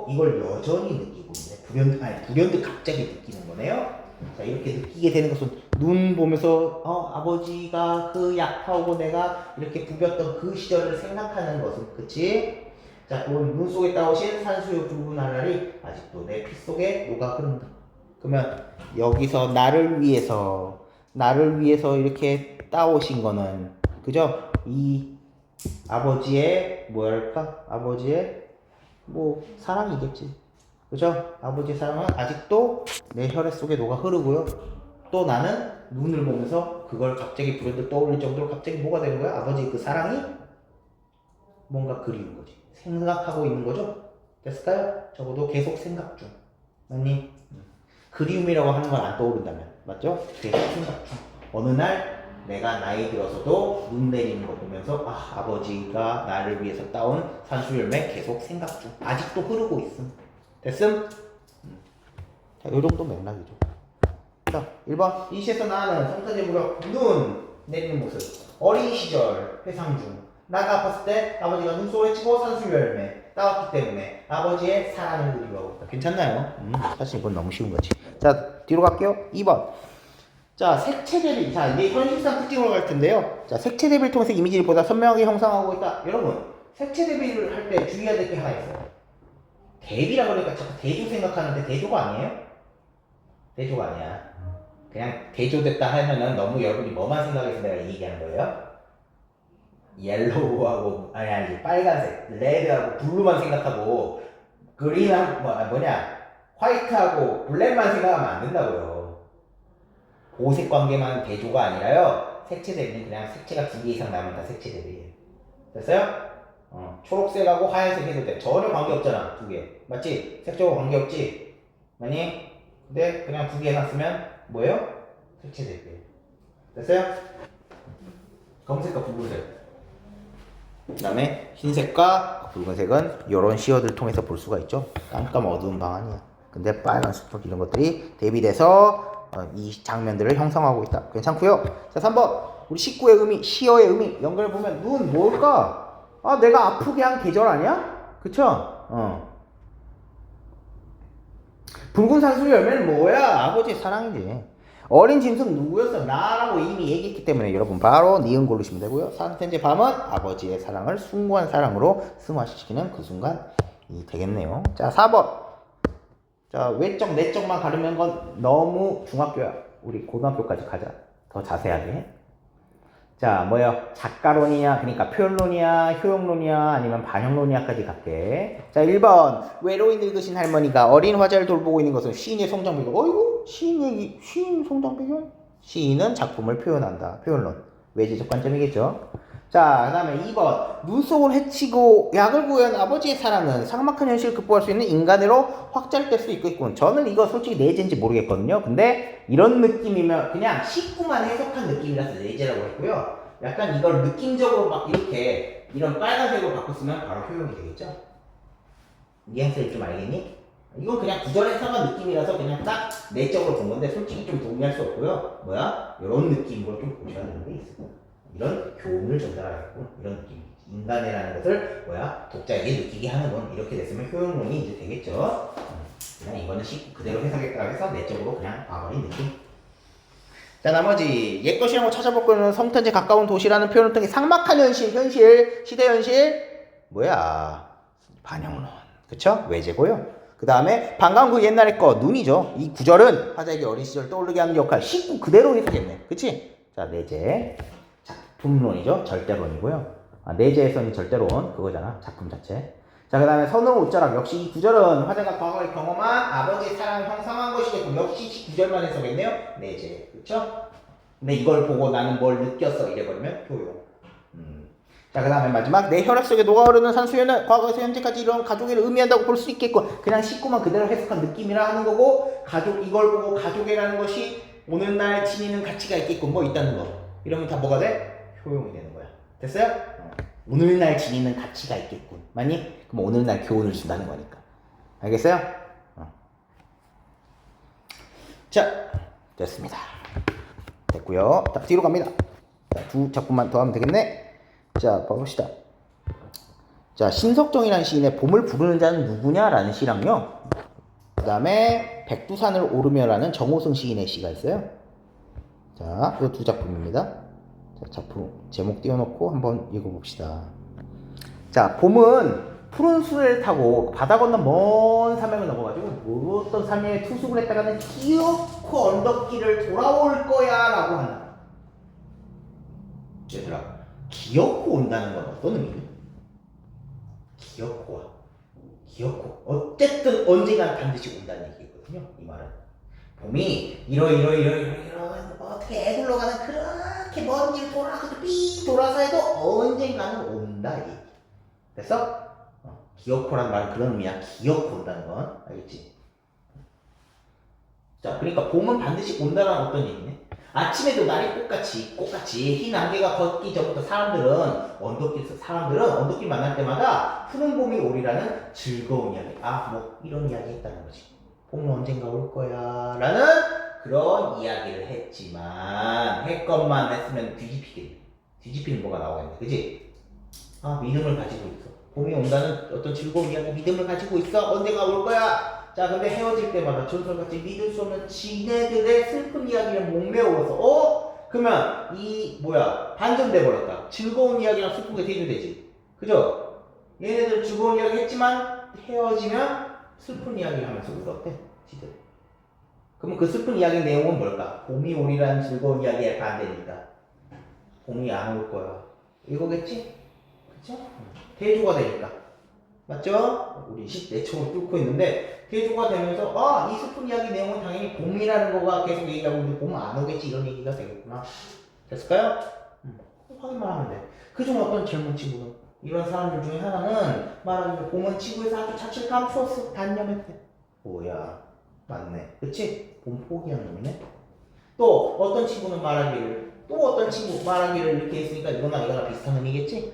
이걸 여전히 느끼고 있네. 불현듯 갑자기 느끼는 거네요. 자, 이렇게 느끼게 되는 것은 눈 보면서 아버지가 그 약 타오고 내가 이렇게 부볐던 그 시절을 생각하는 것은. 그치? 자, 그건 눈 속에 따오신 산수유 붉은 하늘이 아직도 내 피 속에 녹아 흐른다. 그러면 여기서 나를 위해서 이렇게 따오신 거는 그죠? 이 아버지의 뭐랄까? 아버지의 사랑이겠지. 그죠? 아버지의 사랑은 아직도 내 혈액 속에 녹아 흐르고요. 또 나는 눈을 보면서 그걸 갑자기 불현듯 떠올릴 정도로 갑자기 뭐가 되는 거야? 아버지의 그 사랑이 뭔가 그리운 거지. 생각하고 있는 거죠? 됐을까요? 적어도 계속 생각 중. 맞니? 그리움이라고 하는 건 안 떠오른다면. 맞죠? 계속 생각 중. 어느 날 내가 나이 들어서도 눈 내리는 거 보면서 아버지가 나를 위해서 따온 산수열매 계속 생각 중. 아직도 흐르고 있음. 됐음? 자, 요 정도 맥락이죠. 자, 1번. 이 시에서 나는 성탄제 무렵 눈 내리는 모습. 어린 시절 회상 중. 나가 아팠을 때 아버지가 눈속에 치고 산수열매 따왔기 때문에 아버지의 사랑을 그리워하고 있다. 괜찮나요? 사실 이건 너무 쉬운 거지. 자, 뒤로 갈게요. 2번. 자, 색채 대비. 자, 이제 현실상 특징으로 갈 텐데요. 자, 색채 대비를 통해서 이미지를 보다 선명하게 형성하고 있다. 여러분, 색채 대비를 할 때 주의해야 될 게 하나 있어요. 대비라 그러니까 자꾸 대조 생각하는데 대조가 아니에요? 대조가 아니야. 그냥 대조됐다 하면은 너무 여러분이 뭐만 생각해서 내가 얘기하는 거예요? 옐로우하고 아니 빨간색, 레드하고 블루만 생각하고 그린하고 뭐냐 화이트하고 블랙만 생각하면 안 된다고요. 보색 관계만 대조가 아니라요. 색채 대비는 그냥 색채가 2개 이상 나면 다 색채 대비예요. 됐어요? 초록색하고 하얀색 해도 돼. 전혀 관계없잖아. 2개. 맞지? 색적으로 관계없지? 맞니? 근데 그냥 2개 해놨으면 뭐예요? 색채 대비예요. 됐어요? 검은색과 붉은색. 그 다음에 흰색과 붉은색은 이런 시어들을 통해서 볼 수가 있죠. 깜깜 어두운 방 아니야. 근데 빨간 수풀 이런 것들이 대비돼서 이 장면들을 형성하고 있다. 괜찮고요. 자, 3번. 우리 식구의 의미, 시어의 의미 연결해 보면 눈 뭘까? 아, 내가 아프게 한 계절 아니야? 그쵸? 붉은 산수유 열매는 뭐야? 아버지의 사랑이지. 어린 짐승 누구였어? 나라고 이미 얘기했기 때문에 여러분 바로 니은 고르시면 되고요. 산텐제 밤은 아버지의 사랑을 숭고한 사랑으로 승화시키는 그 순간이 되겠네요. 자, 4번. 자, 외적, 내적만 가르면 건 너무 중학교야. 우리 고등학교까지 가자. 더 자세하게. 자, 뭐요? 작가론이냐, 그러니까 표현론이야, 효용론이야, 아니면 반영론이야까지 갈게. 자, 1번. 외로이 늙으신 할머니가 어린 화자를 돌보고 있는 것은 시인의 성장 배경. 어이구, 시인 성장 배경? 시인은 작품을 표현한다. 표현론. 외제적 관점이겠죠. 자, 그 다음에 2번. 눈속을 헤치고 약을 구한 아버지의 사랑은 삭막한 현실을 극복할 수 있는 인간으로 확장될 수 있겠군. 저는 이거 솔직히 내재인지 모르겠거든요. 근데 이런 느낌이면 그냥 식구만 해석한 느낌이라서 내재라고 했고요. 약간 이걸 느낌적으로 막 이렇게 이런 빨간색으로 바꿨으면 바로 효용이 되겠죠. 뉘앙스를 좀 알겠니? 이건 그냥 구절 해석한 느낌이라서 그냥 딱 내적으로 본 건데 솔직히 좀 동의할 수 없고요. 뭐야? 이런 느낌으로 좀 보셔야 되는 게 있어요. 이런 교훈을 전달하겠고 이런 느낌 인간애라는 것을 뭐야 독자에게 느끼게 하는 건 이렇게 됐으면 효용론이 이제 되겠죠. 그냥 이거는 그대로 해석했다 해서 내적으로 그냥 봐버린 느낌. 자, 나머지 옛것이란 거 찾아볼 거는 성탄제 가까운 도시라는 표현을 통해 삭막한 현실 시대 현실 뭐야 반영론 그쵸 외제고요. 그 다음에 방광구 옛날의 거 눈이죠. 이 구절은 화자에게 어린 시절 떠오르게 하는 역할 식구 그대로 해석했네. 그치? 자, 내재 작품론이죠. 절대론이고요. 내재에서는 절대론 그거잖아. 작품 자체. 자, 그 다음에 선으로 옷자락. 역시 이 구절은 화자가 과거에 경험한 아버지의 사랑을 형성한 것이겠고 역시 이 구절만 해석했네요. 내재. 그쵸? 근데 이걸 보고 나는 뭘 느꼈어 이래버리면 효용. 자, 그 다음에 마지막 내 혈액 속에 녹아오르는 산수유는 과거에서 현재까지 이런 가족애를 의미한다고 볼 수 있겠고 그냥 식구만 그대로 해석한 느낌이라 하는 거고 이걸 보고 가족애라는 것이 오늘날 지니는 가치가 있겠고 뭐 있다는 거 이러면 다 뭐가 돼? 효용이 되는 거야. 됐어요? 오늘날 지니는 가치가 있겠군. 맞니? 그럼 오늘날 교훈을 준다는 거니까. 알겠어요? 자, 됐습니다. 됐고요. 자, 뒤로 갑니다. 자, 2작품만 더 하면 되겠네. 자, 봐봅시다. 자, 신석정이라는 시인의 봄을 부르는 자는 누구냐라는 시랑요. 그 다음에 백두산을 오르며라는 정호승 시인의 시가 있어요. 자, 이 2작품입니다. 자, 작품 제목 띄워놓고 한번 읽어봅시다. 자, 봄은 푸른 수레를 타고 바다 건너 먼 사명을 넘어가지고 어떤 산에 투숙을 했다가는 기어코 언덕길을 돌아올 거야 라고 한다. 얘들아, 기어코 온다는 건 어떤 의미니? 기어코 와. 기어코. 어쨌든 언젠간 반드시 온다는 얘기거든요. 이 말은. 봄이 이러 어떻게 애굴러 가는 그렇게 먼 길 돌아서 삐 돌아서 해도 언젠가는 온다 얘기. 됐어? 기어코라는 말은 그런 의미야. 기어코 온다는 건 알겠지? 자, 그러니까 봄은 반드시 온다는 어떤 얘기네? 아침에도 날이 꽃같이 흰 안개가 걷기 전부터 사람들은 언덕길 만날 때마다 푸른 봄이 오리라는 즐거운 이야기. 뭐 이런 이야기 했다는 거지. 봄은 언젠가 올 거야 라는 그런 이야기를 했지만 했건만 했으면 뒤집히는 뭐가 나오겠네. 그지? 믿음을 가지고 있어. 봄이 온다는 어떤 즐거운 이야기 믿음을 가지고 있어. 언제가 올 거야? 자, 근데 헤어질 때마다 전설같이 믿을 수 없는 지네들의 슬픈 이야기를 목매어서 그러면 이 뭐야 반전돼 버렸다. 즐거운 이야기랑 슬픈 게 대조되지. 그죠? 얘네들 즐거운 이야기 했지만 헤어지면 슬픈 이야기를 하면서 울었대. 지들. 그러면 그 슬픈 이야기 내용은 뭘까? 봄이 오리란 즐거운 이야기의 반대니까 봄이 안 올 거야. 이거겠지? 그쵸? 대조가 되니까. 맞죠? 우리 내적으로 뚫고 있는데 대조가 되면서 이 슬픈 이야기 내용은 당연히 봄이라는 거가 계속 얘기하고 있는데 봄은 안 오겠지 이런 얘기가 되겠구나. 됐을까요? 확인만 하면 돼. 그중 어떤 젊은 친구는 이런 사람들 중에 하나는 말하기를 봄은 지구에서 아주 자취를 감추었어. 단념했대. 뭐야 맞네. 그치? 봄 포기한 놈이네. 또 어떤 친구는 말하기를 또 어떤 친구 말하기를 이렇게 했으니까 이거나 비슷한 의미겠지?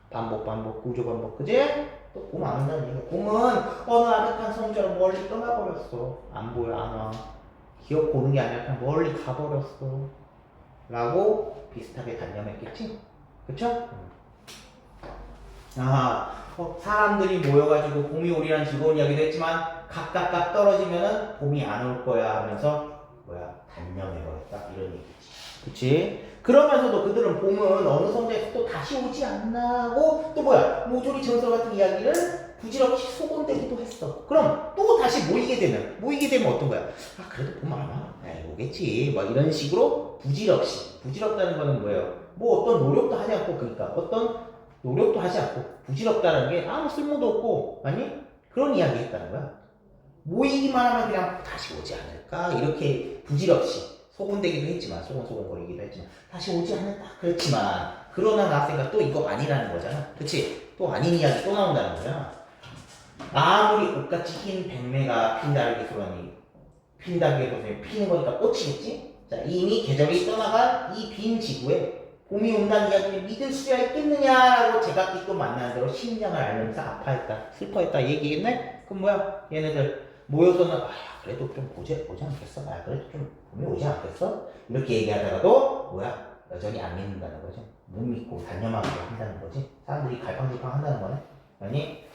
반복 구조 반복 그지? 또 봄 안 온다는 얘기야. 봄은 어느 아늑한 성처럼 멀리 떠나버렸어. 안 보여 안 와. 기억 보는 게 아니라 그냥 멀리 가버렸어 라고 비슷하게 단념했겠지? 그쵸? 사람들이 모여가지고 봄이 오리란 즐거운 이야기도 했지만 각각 떨어지면은 봄이 안 올 거야 하면서 단념해버렸다 이런 얘기지. 그치? 그러면서도 그들은 봄은 어느 성자에서 또 다시 오지 않나 하고 또 모조리 전설 같은 이야기를 부질없이 소곤대기도 했어. 그럼 또 다시 모이게 되면 어떤 거야? 그래도 봄 안 와? 오겠지. 이런 식으로 부질없다는 거는 뭐예요? 어떤 노력도 하지 않고 그러니까 어떤 노력도 하지 않고 부질없다는 게 아무 쓸모도 없고 아니 그런 이야기 했다는 거야. 모이기만 하면 그냥 다시 오지 않을까 이렇게 부질없이 소곤대기도 했지만 소곤거리기도 했지만 다시 오지 않을까 그렇지만 그러나 나왔으니까 또 이거 아니라는 거잖아. 그치? 또 아닌 이야기 또 나온다는 거야. 아무리 꽃같이 흰 백매가 핀다르기 소란이 핀다르기 피는 거니까 꽃이겠지? 자, 이미 계절이 떠나간 이 빈 지구에 봄이 온다는 이야기를 믿을 수야 있겠느냐라고 제각기 또 만나는 대로 심장을 앓으면서 아파했다 슬퍼했다 얘기겠네? 그럼 얘네들 모여서는 그래도 좀 오지 않겠어? 그래도 좀 봄이 오지 않겠어? 이렇게 얘기하다가도 여전히 안 믿는다는 거지. 못 믿고 단념하게 한다는 거지. 사람들이 갈팡질팡 한다는 거네. 아니?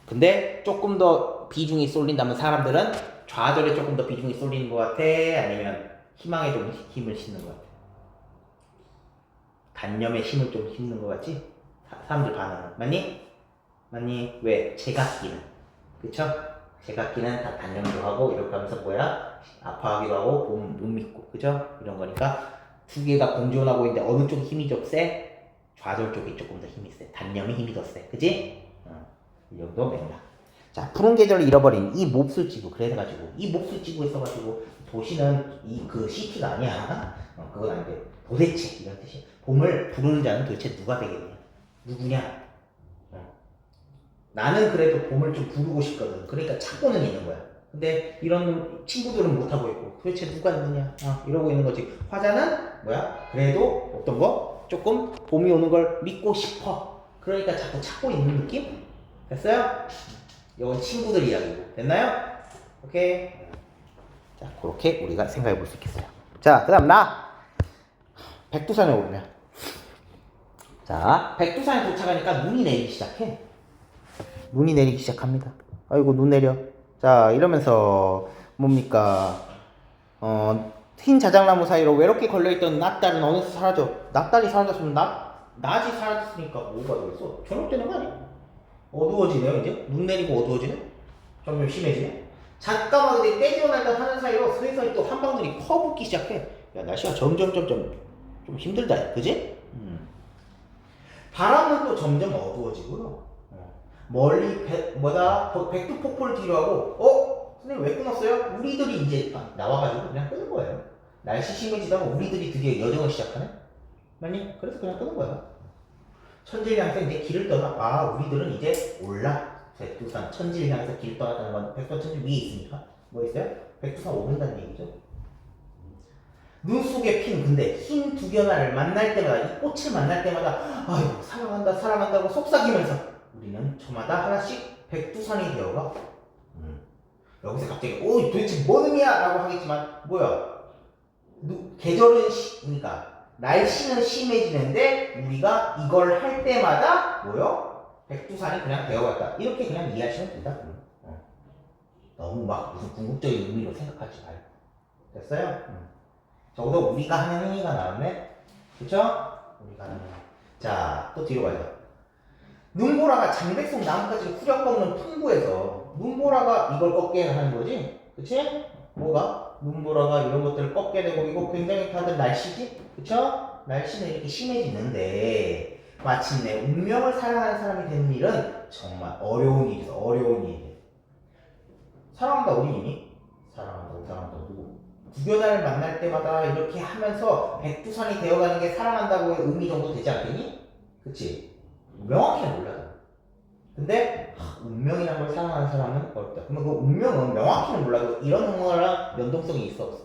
근데 조금 더 비중이 쏠린다면 사람들은 좌절에 조금 더 비중이 쏠리는 것 같아? 아니면 희망에 좀 힘을 싣는 것 같아? 단념에 힘을 좀 싣는 것 같지? 사람들 반응은. 맞니? 왜? 제각기는. 그쵸? 제각기는 다 단념도 하고 이렇게 하면서 아파하기도 하고 못 믿고. 그죠? 이런 거니까 두 개가 공존하고 있는데 어느 쪽이 힘이 좀 세? 좌절 쪽이 조금 더 힘이 세. 단념이 힘이 더 세. 그지? 이 정도 맥락. 자, 푸른 계절을 잃어버린 이 몹쓸 지구. 그래가지고 이 몹쓸 지구에 있어가지고 도시는 그 시티가 아니야. 그건 아닌데 도대체 이런 뜻이야. 봄을 부르는 자는 도대체 누가 되겠냐? 누구냐? 나는 그래도 봄을 좀 부르고 싶거든. 그러니까 찾고는 있는 거야. 근데 이런 친구들은 못하고 있고 도대체 누가 있느냐? 이러고 있는 거지. 화자는 그래도 어떤 거? 조금 봄이 오는 걸 믿고 싶어. 그러니까 자꾸 찾고 있는 느낌? 됐어요? 이건 친구들 이야기고. 됐나요? 오케이. 자, 그렇게 우리가 생각해 볼 수 있겠어요. 자, 그 다음 백두산에 오르면. 자, 백두산에 도착하니까 눈이 내리기 시작해. 눈이 내리기 시작합니다. 아이고, 눈 내려. 자, 이러면서 뭡니까? 흰 자작나무 사이로 외롭게 걸려있던 낫달은 어느새 사라져. 낫달이 사라졌으면 낮이 사라졌으니까 뭐가 되겠어? 저녁 되는 거 아니야? 어두워지네요, 이제. 눈 내리고 어두워지네? 점점 심해지네? 잠깐만 근데 떼지어날던 하늘 사이로 서서히 또 한방들이 퍼붓기 시작해. 날씨가 점점 좀 힘들다, 그지? 바람은 또 점점 어두워지고요. 멀리 백두폭포를 뒤로 하고 선생님 왜 끊었어요? 우리들이 이제 나와가지고 그냥 끄는 거예요. 날씨 심해지다가 우리들이 드디어 여정을 시작하네? 맞니? 그래서 그냥 끄는 거야. 천지를 향해서 이제 길을 떠나. 우리들은 이제 올라. 백두산 천지를 향해서 길 떠나다는 건 백두산 천지 위에 있으니까 뭐 있어요? 백두산 오른다는 얘기죠. 눈 속에 핀 근데 흰 두견화를 만날 때마다 이 꽃을 만날 때마다 아이고 사랑한다고 속삭이면서 우리는 저마다 하나씩 백두산이 되어가. 여기서 갑자기 도대체 뭔 의미야? 라고 하겠지만 계절은 그러니까 날씨는 심해지는데 우리가 이걸 할 때마다 백두산이 그냥 되어갔다. 이렇게 그냥 이해하시면 된다. 너무 막 무슨 궁극적인 의미로 생각하지 말고. 됐어요? 적어도 우리가 하는 행위가 나왔네? 그쵸? 우리가 하는 행위. 자, 또 뒤로 가자. 눈보라가 장백송 나뭇가지를 후려 꺾는 풍부해서 눈보라가 이걸 꺾게 하는 거지? 그치? 뭐가? 눈보라가 이런 것들을 꺾게 되고 이거 굉장히 다들 날씨지? 그쵸? 날씨는 이렇게 심해지는데 마침내 운명을 사랑하는 사람이 되는 일은 정말 어려운 일이죠. 어려운 일. 사랑한다 우리 이미? 사랑한다 누구? 구교단을 만날 때마다 이렇게 하면서 백두산이 되어가는 게 사랑한다고의 의미 정도 되지 않겠니? 그치? 명확히는 몰라. 근데 운명이라는 걸 사랑하는 사람은 어렵다. 그러면 그 운명은 명확히는 몰라도 이런 거랑 연동성이 있어 없어?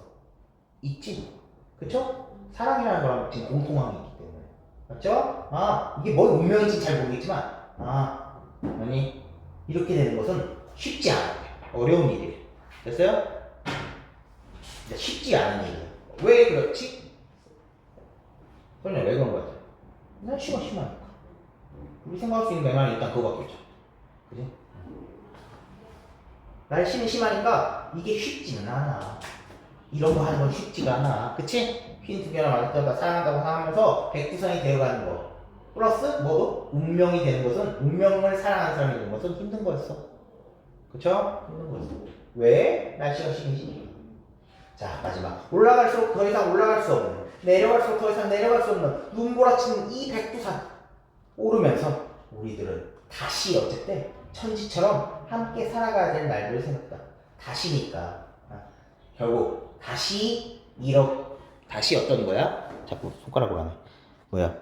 있지. 그쵸? 사랑이라는 거랑 지금 공통함이 있기 때문에. 맞죠? 이게 뭔 운명인지 잘 모르겠지만 아니 이렇게 되는 것은 쉽지 않아. 어려운 일이에요. 됐어요? 쉽지 않은 일이에요. 왜 그렇지? 그러냐 왜 그런 거 같아? 날씨가 심하니까. 우리 생각할 수 있는 맹안이 일단 그거밖에 없죠. 그지? 날씨는 심하니까 이게 쉽지는 않아. 이런 거 하는 건 쉽지가 않아. 그치? 핀 두 개나 맞을 때마다 사랑한다고 생각하면서 백두산이 되어가는 거. 플러스 뭐도? 운명이 되는 것은, 운명을 사랑하는 사람이 되는 것은 힘든 거였어. 그쵸? 힘든 거였어. 왜? 날씨가 심해지니. 자, 마지막. 올라갈수록 더 이상 올라갈 수 없는, 내려갈수록 더 이상 내려갈 수 없는 눈보라치는 이 백두산. 오르면서 우리들은 다시 어쨌든 천지처럼 함께 살아가야 될 날들을 생각다. 다시니까. 결국 다시 다시 어떤 거야? 자꾸 손가락으로 하네. 뭐야?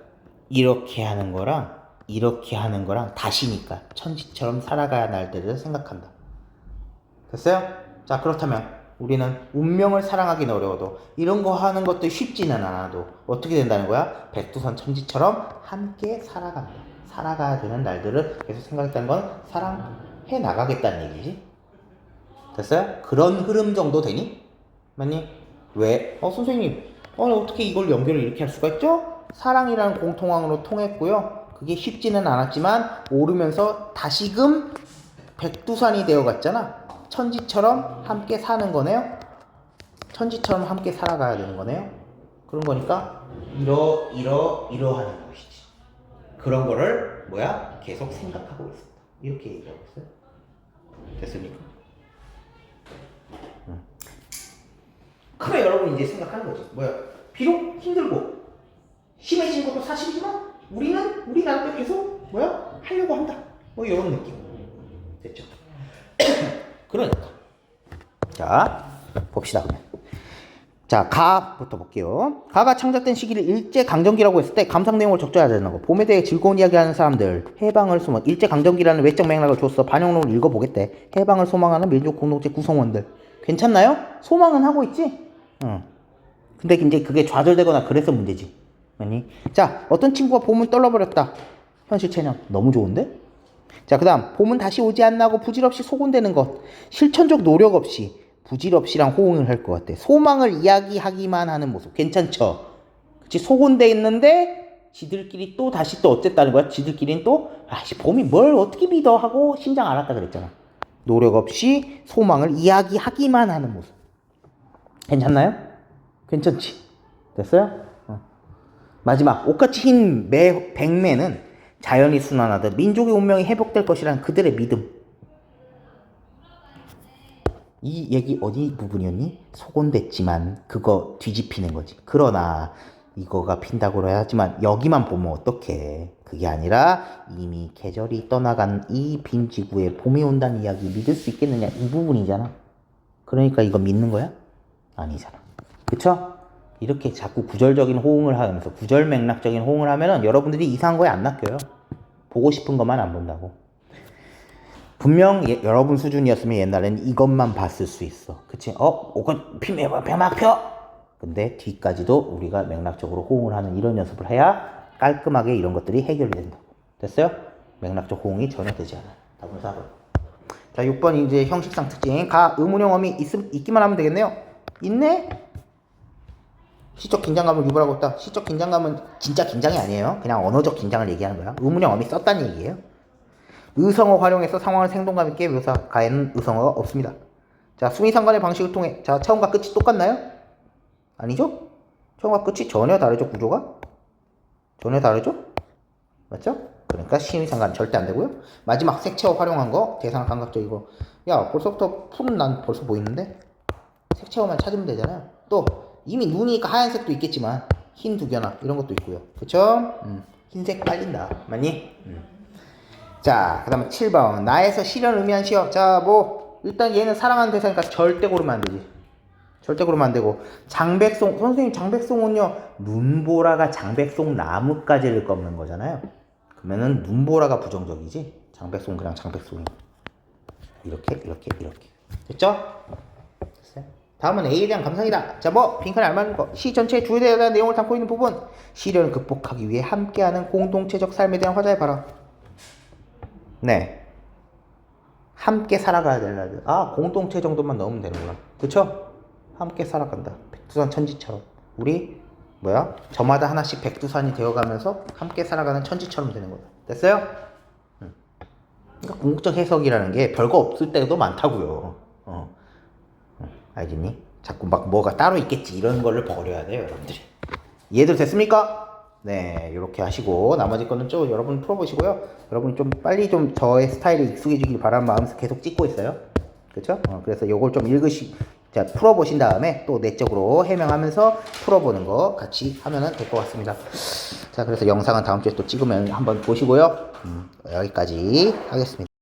이렇게 하는 거랑 다시니까 천지처럼 살아가야 할 날들을 생각한다. 됐어요? 자, 그렇다면 우리는 운명을 사랑하기는 어려워도 이런 거 하는 것도 쉽지는 않아도 어떻게 된다는 거야? 백두산 천지처럼 함께 살아가야 되는 날들을 계속 생각했다는 건 사랑해 나가겠다는 얘기지. 됐어요? 그런 흐름 정도 되니? 맞니? 왜? 선생님 어떻게 이걸 연결을 이렇게 할 수가 있죠? 사랑이라는 공통항으로 통했고요. 그게 쉽지는 않았지만 오르면서 다시금 백두산이 되어갔잖아. 천지처럼 함께 사는 거네요. 천지처럼 함께 살아가야 되는 거네요. 그런 거니까 이러하는 것이지. 그런 거를 계속 생각하고 있습니다. 이렇게 얘기하고 있어요. 됐습니까? 그래 여러분 이제 생각하는 거지. 비록 힘들고 심해진 것도 사실이지만 우리 나름대로 계속 하려고 한다. 이런 느낌. 됐죠? 그러니까 자 봅시다. 그러면 자 가부터 볼게요. 가가 창작된 시기를 일제강점기라고 했을 때 감상 내용을 적절히 하자는 거. 봄에 대해 즐거운 이야기하는 사람들 해방을 소망. 일제강점기라는 외적 맥락을 줬어. 반영록을 읽어보겠대. 해방을 소망하는 민족 공동체 구성원들. 괜찮나요? 소망은 하고 있지? 근데 이제 그게 좌절되거나 그래서 문제지. 아니? 자 어떤 친구가 봄을 떨어버렸다. 현실 체념 너무 좋은데? 자 그 다음 봄은 다시 오지 않나고 부질없이 소곤대는 것. 실천적 노력 없이 부질없이랑 호응을 할 것 같아. 소망을 이야기하기만 하는 모습 괜찮죠? 그치? 소곤대 있는데 지들끼리 또 다시 또 어쨌다는 거야? 지들끼리는 또 봄이 뭘 어떻게 믿어 하고 심장 알았다 그랬잖아. 노력 없이 소망을 이야기하기만 하는 모습 괜찮나요? 괜찮지? 됐어요? 마지막 옷같이 흰 백매는 자연이 순환하듯 민족의 운명이 회복될 것이라는 그들의 믿음. 이 얘기 어디 부분이었니? 소곤댔지만 그거 뒤집히는 거지. 그러나 이거가 핀다고 하지만 여기만 보면 어떡해. 그게 아니라 이미 계절이 떠나간 이 빈 지구에 봄이 온다는 이야기 믿을 수 있겠느냐 이 부분이잖아. 그러니까 이거 믿는 거야? 아니잖아. 그쵸? 이렇게 자꾸 구절적인 호응을 하면서 구절 맥락적인 호응을 하면은 여러분들이 이상한 거에 안 낚여요. 보고 싶은 것만 안 본다고. 분명 여러분 수준이었으면 옛날엔 이것만 봤을 수 있어. 그치? 옷 배막 펴! 근데 뒤까지도 우리가 맥락적으로 호응을 하는 이런 연습을 해야 깔끔하게 이런 것들이 해결이 된다고. 됐어요? 맥락적 호응이 전혀 되지 않아. 답은 4번. 자, 6번 이제 형식상 특징. 가, 의문형 어미 있기만 하면 되겠네요. 있네? 시적 긴장감을 유발하고 있다. 시적 긴장감은 진짜 긴장이 아니에요. 그냥 언어적 긴장을 얘기하는 거야. 의문형 어미 썼다는 얘기예요. 의성어 활용해서 상황을 생동감 있게 묘사. 가에는 의성어가 없습니다. 자, 수미상관의 방식을 통해. 자, 처음과 끝이 똑같나요? 아니죠? 처음과 끝이 전혀 다르죠, 구조가? 전혀 다르죠? 맞죠? 그러니까 시미상관 절대 안 되고요. 마지막 색채어 활용한 거, 대상 감각적이고. 야, 벌써부터 푸는 난 벌써 보이는데? 색채어만 찾으면 되잖아요. 또 이미 눈이니까 하얀색도 있겠지만 흰 두 개나 이런 것도 있고요. 그쵸? 흰색 빨린다. 맞니? 자, 그 다음에 7번. 나에서 실현 의미한 시어. 자, 뭐 일단 얘는 사랑하는 대상이니까 절대 고르면 안 되지. 절대 고르면 안 되고. 장백송. 선생님, 장백송은요, 눈보라가 장백송 나뭇가지를 꺾는 거잖아요. 그러면은 눈보라가 부정적이지. 장백송 그냥 장백송이. 이렇게. 됐죠? 됐어요? 다음은 A에 대한 감상이다. 자, 뭐 빈칸에 알맞은 거. 시 전체의 주에 대한 내용을 담고 있는 부분. 시련을 극복하기 위해 함께하는 공동체적 삶에 대한 화자의 발언. 네. 함께 살아가야 될 날들. 아, 공동체 정도만 넣으면 되는구나. 그쵸? 함께 살아간다. 백두산 천지처럼. 우리 저마다 하나씩 백두산이 되어가면서 함께 살아가는 천지처럼 되는 거다. 됐어요? 그러니까 궁극적 해석이라는 게 별거 없을 때도 많다고요. 알겠니? 자꾸 막 뭐가 따로 있겠지 이런 거를 버려야 돼요, 여러분들이. 이해들 됐습니까? 네, 이렇게 하시고 나머지 거는 좀 여러분 풀어보시고요. 여러분이 좀 빨리 좀 저의 스타일에 익숙해지길 바라는 마음에서 계속 찍고 있어요. 그렇죠? 그래서 요걸 좀 자, 풀어보신 다음에 또 내적으로 해명하면서 풀어보는 거 같이 하면은 될 것 같습니다. 자, 그래서 영상은 다음 주에 또 찍으면 한번 보시고요. 여기까지 하겠습니다.